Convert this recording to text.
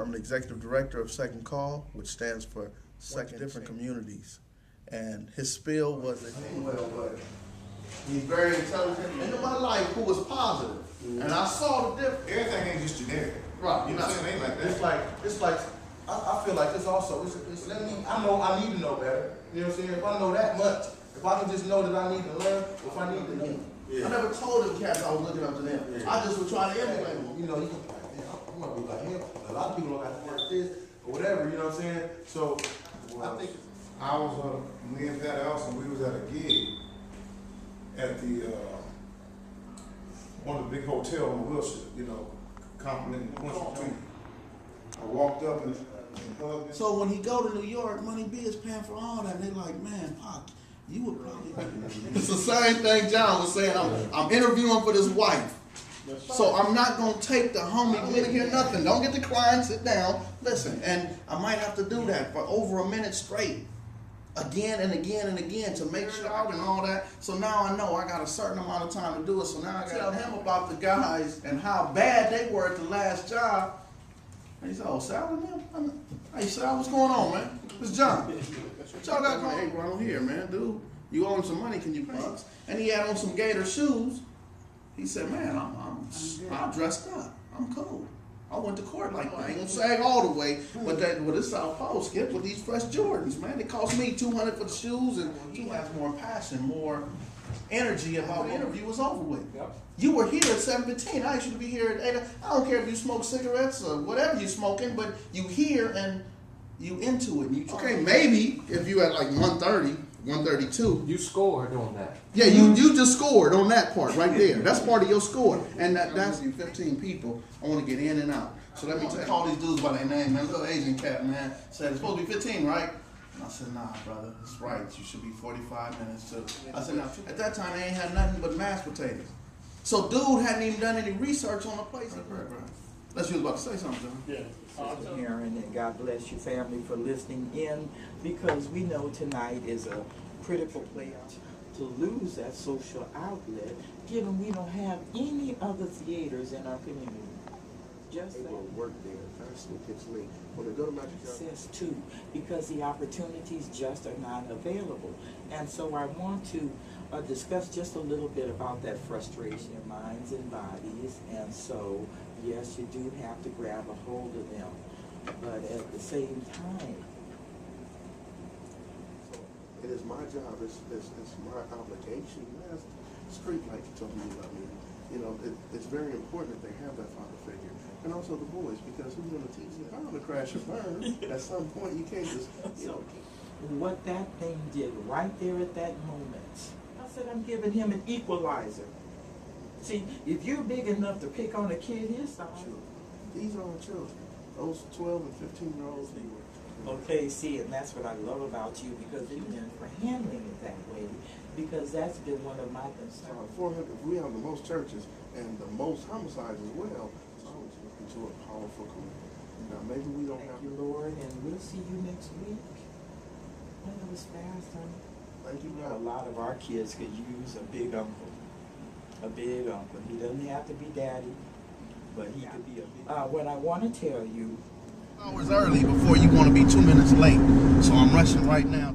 I'm the executive director of Second Call, which stands for Second Different Communities. And his spiel was that he's very intelligent and in my life who was positive. And I saw the difference. Everything ain't just generic. Right. You know what I'm saying? It ain't like that. It's like I feel like this also. I need to know better. You know what I'm saying? If I know that much, if I can just know that I need to learn, if I need to know. Yeah. I never told them cats I was looking up to them. Yeah. I just was trying to emulate them. You know, you can like, man, I'm gonna be like him. A lot of people don't have to work this or whatever. You know what I'm saying? So I think I was me and Patty Austin. We was at a gig at the one of the big hotels in Wilshire. You know, complimenting Quincy. I walked up and hugged him. So when he go to New York, Money B is paying for all that. And they like, man, Pac, you would probably. It's the same thing John was saying. I'm interviewing for this wife. So I'm not going to take the homie, we didn't hear nothing. Don't get the client, sit down, listen. And I might have to do that for over a minute straight. Again and again and again to make sure and all that. So now I know I got a certain amount of time to do it. So now I got to tell him about the guys and how bad they were at the last job. And he said, oh, Sal and them? Hey, Sal, what's going on, man? It's John. What y'all got going on? Hey, bro, I'm here, man, dude. You owe him some money, can you pay? And he had on some gator shoes. He said, man, I'm dressed up. I'm cool. I went to court like that. I ain't gonna sag all the way, but it's South Pole, Skip, with these fresh Jordans, man. It cost me $200 for the shoes, and he has more passion, more energy about the interview was over with. Yep. You were here at 7:15. I asked you to be here at 8. I don't care if you smoke cigarettes or whatever you're smoking, but you here and you into it. Okay, maybe if you at like 1:30, 1:32. You scored on that. Yeah, you just scored on that part right there. That's part of your score. And that's you 15 people. I want to get in and out. So let me call these dudes by their name, man. Little Asian cat, man. Said it's supposed to be 15, right? And I said, nah, brother, it's right. You should be 45 minutes too. I said, now, at that time, they ain't had nothing but mashed potatoes. So dude hadn't even done any research on the place. Unless you was about to say something, John. Yeah. Aaron, and God bless you, family, for listening in, because we know tonight is a critical place to lose that social outlet, given we don't have any other theaters in our community. Just they will work there. Actually, kids late. When they go to Magic access too, because the opportunities just are not available. And so I want to discuss just a little bit about that frustration in minds and bodies. And so, yes, you do have to grab a hold of them, but at the same time, it is my job. It's my obligation. As street lights told me, I mean, you know, it's very important that they have that father figure, and also the boys, because who's going to teach them how to crash and burn? At some point, you can't just. So, what that thing did right there at that moment, I said, I'm giving him an equalizer. See, if you're big enough to pick on a kid his size. These are our children. Those 12 and 15-year-olds. Okay, see, and that's what I love about you, because even for handling it that way, because that's been one of my concerns. 400, we have the most churches and the most homicides as well. It's always looking to a powerful community. Now, maybe we don't have. Thank you, Lord, and we'll see you next week. Well, it was fast, honey. Thank you, A lot of our kids could use a big uncle. A big uncle. He doesn't have to be daddy, but he could be a big what I want to tell you. Hours early before you want to be 2 minutes late. So I'm rushing right now.